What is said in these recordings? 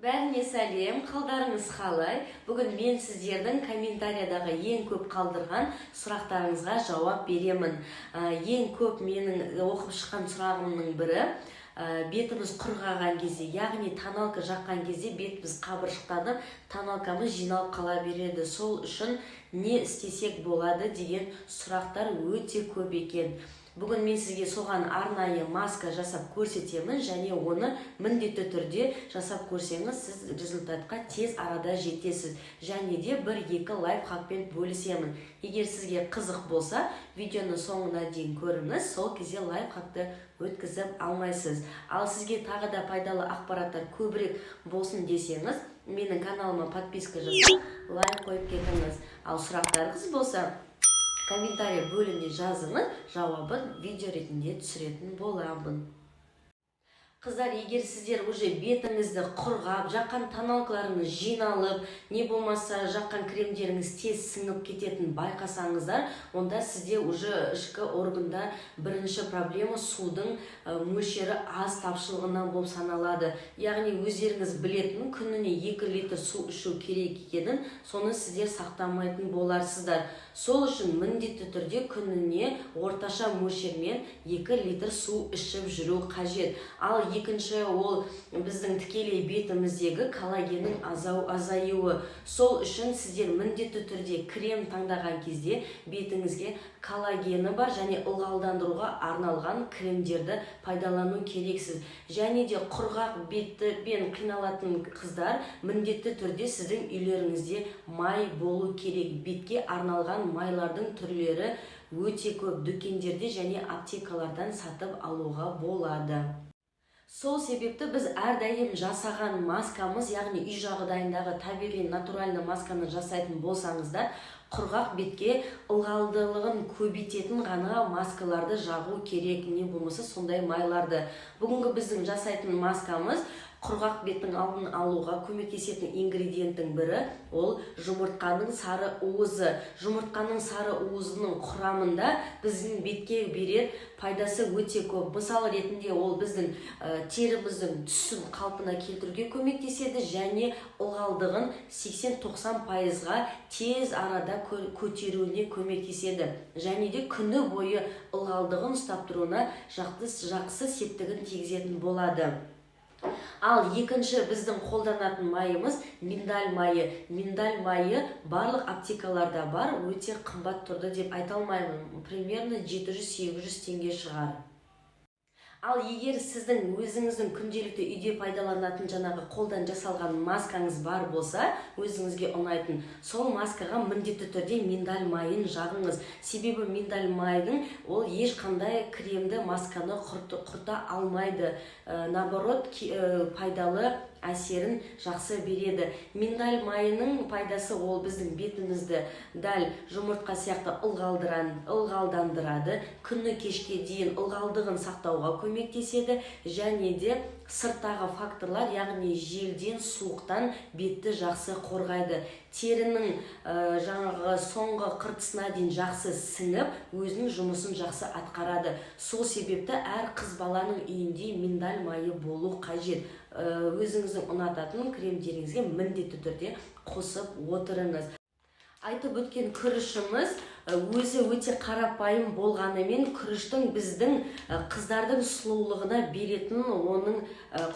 Бәріне сәлем, қалдарыңыз қалай? Бүгін мен сіздердің комментариядағы ең көп қалдырған сұрақтарыңызға жауап беремін. Ең көп менің оқып шыққан сұрағымның бірі, бетіміз құрғаған кезде, яғни тоналка жаққан кезде бетіміз қабыршықтанып, тоналкамыз жиналып қала береді. Сол үшін не істесек болады деген сұрақтар өте көп екен. Бүгін мен сізге соған арнайы маска жасап көрсетемін, және оны міндетті түрде жасап көрсеңіз, сіз результатқа тез арада жетесіз. Және де бір-екі лайфхакпен бөлісемін. Егер сізге қызық болса, видеоны соңына дейін көріңіз, сол кезде лайфхакты өткізіп алмайсыз. Ал сізге тағы да пайдалы ақпараттар көбірек болсын десеңіз, менің каналыма подписка жасап, лайк қойып кетіңіз. Ал сұрақтарыңыз болса, комментарий бөліміне жазыңыз, жауабын видео ретінде түсіретін боламын. Қыздар, егер сіздер уже бетіңізді құрғап, жаққан тоналкаларыңыз жиналып, не болмаса жаққан кремдеріңіз тез сіңіп кететін байқасаңыздар, онда сізде уже ішкі органда бірінші проблема судың мөлшері аз тапшылығынан болып саналады. Яғни өздеріңіз білетін, күніне 2 литр су ішу керек екенін, соны сіздер сақтамайтын боларсыздар. Сол үшін міндетті түрде күніне орташа мөлшермен 2 литр су ішіп жүру қажет. Ал екінші ол біздің тікелей бетіміздегі коллагеннің азаюы. Сол үшін сіздер міндетті түрде крем таңдаған кезде бетіңізге коллагені бар және ылғалдандыруға арналған кремдерді пайдалану керексіз. Және де құрғақ бетпен қиналатын қыздар міндетті түрде сіздің үйлеріңізде май болу керек. Бетке арналған майлардың түрлері өте көп, дүкендерде және аптекалардан сатып алуға болады. Сол себепті біз әрдайым жасаған маскамыз, яғни үй жағдайындағы табиғи натуральны масканы жасайтын болсаңыздар, құрғақ бетке ылғалдылығын көбейтетін ғана маскаларды жағу керек, не болмаса сондай майларды. Бүгінгі біздің жасайтын маскамыз құрғақ беттің алдын алуға көмектесетін ингредиенттің бірі ол жұмыртқаның сары уызы. Жұмыртқаның сары уызының құрамында біздің бетке берер пайдасы өте көп. Мысалы ретінде ол біздің теріміздің түсін қалпына келтіруге көмектеседі және ылғалдығын 80-90%-ға тез арада көтеруіне көмектеседі. Және де күні бойы ылғалдығын ұстап тұруына жақсы септігін тигізетін болады. Ал екінші біздің қолданатын майымыз миндаль майы. Миндаль майы барлық аптекаларда бар, өте қымбат тұрды деп айта алмаймын. Примерно 700-800 теңге шығар. Ал егер сіздің өзіңіздің күнделікті үйде пайдаланатын жаңағы қолдан жасалған маскаңыз бар болса, өзіңізге ұнайтын, сол маскаға міндетті түрде миндаль майын жағыңыз. Себебі миндаль майдың ол ешқандай кремді масканы құрта алмайды. Наоборот, пайдалы әсерін жақсы береді. Миндаль майының пайдасы ол біздің бетімізді дәл жұмыртқа сияқты ылғалдандырады, күні кешке дейін ылғалдығын сақтауға көмектеседі және де сырттағы факторлар, яғни желден, суықтан бетті жақсы қорғайды. Терінің жаңағы соңғы қыртысына дейін жақсы сіңіп, өзінің жұмысын жақсы атқарады. Сол себепті әр қыз баланың үйінде миндаль майы болу қажет. Өзіңіздің ұнататын кремдеріңізге міндетті түрде қосып отырыңыз. Айтып өткен күрішіміз өзі өте қарапайым болғанымен, күріштің біздің қыздардың сұлулығына беретін оның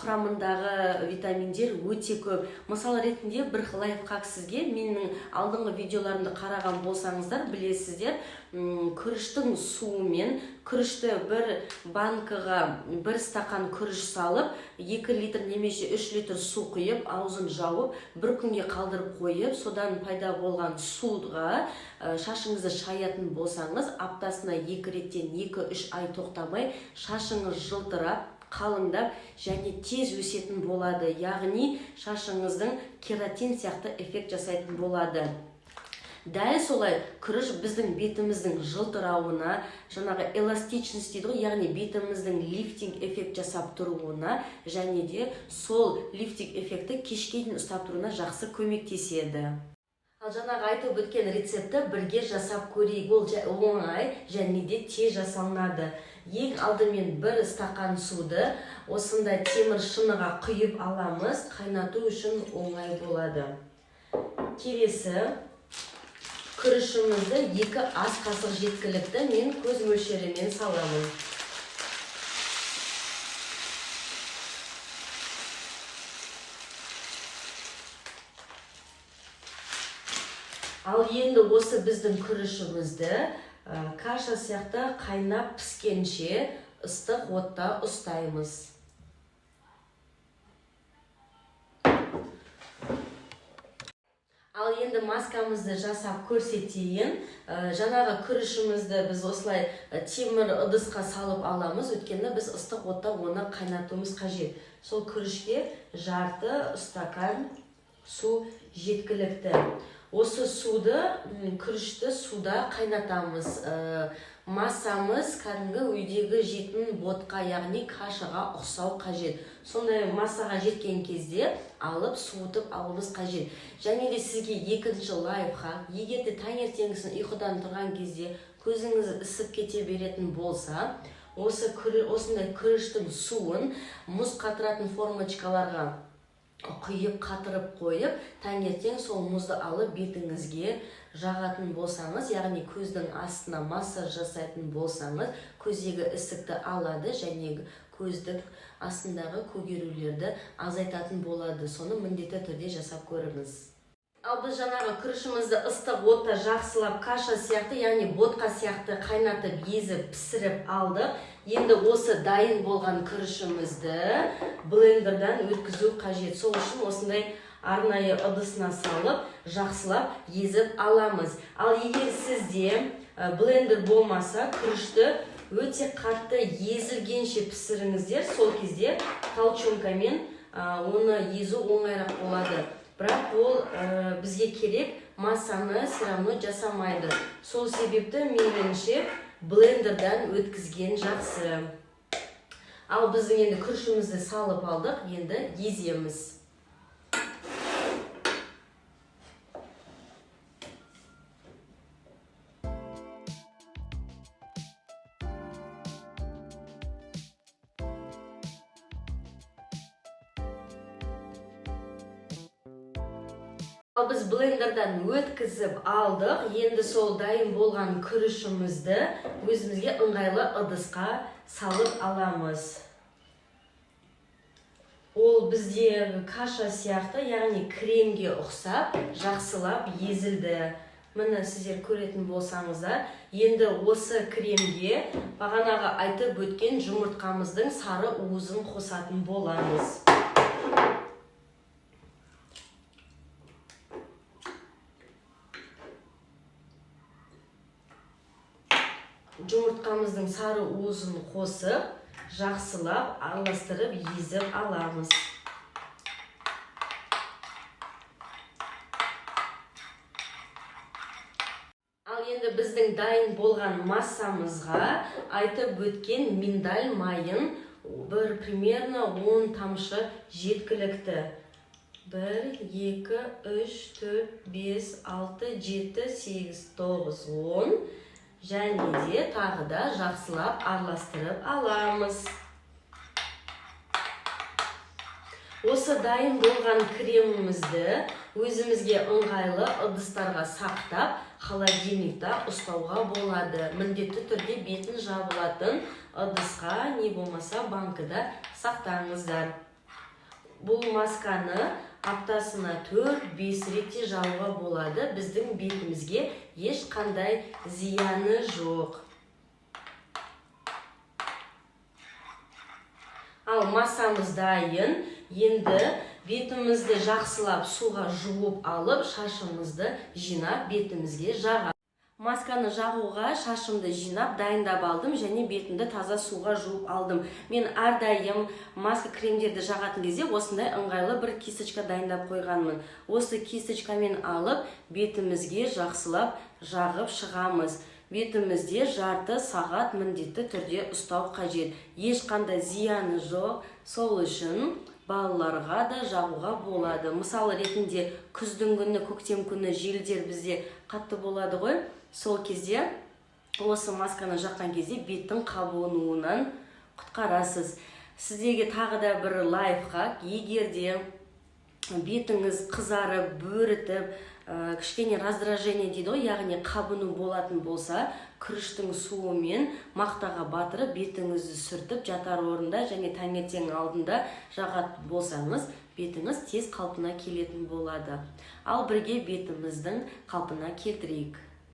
құрамындағы витаминдер өте көп. Мысал ретінде бір лайфхак сізге, менің алдыңғы видеоларымды қараған болсаңыздар, білесіздер, күріштің суымен күрішті бір банкаға 1 стақан күріш салып, 2 литр немесе 3 литр су құйып, аузын жауып, 1 күнге қалдырып қойып, содан пайда болған суға шашыңызды шаятын болсаңыз, аптасына 2 реттен 2-3 ай тоқтамай шашыңыз жылтырап, қалыңдап және тез өсетін болады. Яғни шашыңыздың кератин сияқты эффект жасайтын болады. Дәл солай күріш біздің бетіміздің жылтырауына, жаңағы эластичность дейді ғой, яғни бетіміздің лифтинг эффект жасап тұруына және де сол лифтинг эффекті кешке дейін ұстап тұруына жақсы көмектеседі. Ал жаңағы айтып өткен рецепті бірге жасап көрейік. Ол оңай және де тез жасалынады. Ең алдымен бір стакан суды осындай темір шыныға құйып аламыз. Қайнату үшін оңай болады. Келесі күрішімізді 2 ас қасық жеткілікті мен көз мөлшерімен саламын. Ал енді осы біздің күрішімізді каша сияқты қайнап піскенше ыстық отта ұстаймыз. Ал енді маскамызды жасап көрсетейін. Жаңағы күрішімізді біз осылай темір ыдысқа салып аламыз, өйткені біз ыстық отта оны қайнатуымыз қажет. Сол күрішке жарты стакан су жеткілікті. Осы суды, күрішті суда қайнатамыз. Массамыз кәдімгі үйдегі жейтін ботқа, яғни кашаға ұқсау қажет. Сондай массаға жеткен кезде алып суытып алуымыз қажет. Және де сізге екінші лайфхак, егер де таңертеңгісін ұйқыдан тұрған кезде көзіңіз ісіп кете беретін болса, осындай күріштің суын мұз қатыратын формочкаларға құйып қатырып қойып, таңертең сол мұзды алып бетіңізге жағатын болсаңыз, яғни көздің астына массаж жасайтын болсаңыз, көздегі ісікті алады және көздің астындағы көгерулерді азайтатын болады. Соны міндетті түрде жасап көріңіз. Ал біз жаңағы күрішімізді ыстық отта жақсылап каша сияқты, яғни ботқа сияқты қайнатып, езіп, пісіріп алдық. Енді осы дайын болған күрішімізді блендердан өткізу қажет. Сол үшін осындай арнайы ыдысына салып, жақсылап езіп аламыз. Ал егер сізде блендер болмаса, күрішті өте қатты езілгенше пісіріңіздер. Сол кезде толчонкамен оны езу оңайырақ болады. Бірақ ол бізге керек массаны все равно жасамайды. Сол себепті меніңше блендердан өткізген жақсы. Ал біздің енді күрішімізді салып алдық, енді еземіз. Ал біз блендердан өткізіп алдық. Енді сол дайын болған күрішімізді өзімізге ыңғайлы ыдысқа салып аламыз. Ол бізде каша сияқты, яғни кремге ұқсап, жақсылап езілді. Міне сіздер көретін болсаңыздар, енді осы кремге бағанағы айтып өткен жұмыртқамыздың сары уызын қосатын боламыз. Жұмыртқамыздың сары уызын қосып, жақсылап араластырып езіп аламыз. Ал енді біздің дайын болған массамызға айтып өткен миндаль майын примерно 10 тамшы жеткілікті. 1, 2, 3, 4, 5, 6, 7, 8, 9, 10. Және де тағы да жақсылап араластырып аламыз. Осы дайын болған кремімізді өзімізге ыңғайлы ыдыстарға сақтап, холодильникта ұстауға болады. Міндетті түрде бетін жабылатын ыдысқа, не болмаса банкада сақтаңыздар. Бұл масканы аптасына 4-5 ретте жабуға болады. Біздің бетімізге ешқандай зияны жоқ. Ал массамыз дайын. Енді бетімізді жақсылап суға жуып алып, шашымызды жинап, бетімізге жағамыз. Масканы жағуға шашымды жинап, дайындап алдым және бетімді таза суға жуып алдым. Мен әрдайым маска кремдерді жағатын кезде осындай ыңғайлы бір кисточка дайындап қойғанмын. Осы кисточкамен алып, бетімізге жақсылап жағып шығамыз. Бетімізде жарты сағат міндетті түрде ұстау қажет. Ешқандай зияны жоқ. Сол үшін балаларға да жағуға болады. Мысалы ретінде күздің күні, көктем күні желдер бізде қатты болады ғой. Сол кезде осы масканы жаққан кезде беттің қабынуынан құтқарасыз. Сіздерге тағы да бір лайфхак: егер де бетіңіз қызарып, бөрітіп, кішкене раздражение дейді ғой, яғни қабыну болатын болса, күріштің суымен мақтаға батырып, бетіңізді сүртіп, жатар орында және таңертең алдында жағатын болсаңыз, бетіңіз тез қалпына келетін болады. Ал бірге бетіміздің қалпына келтірейік.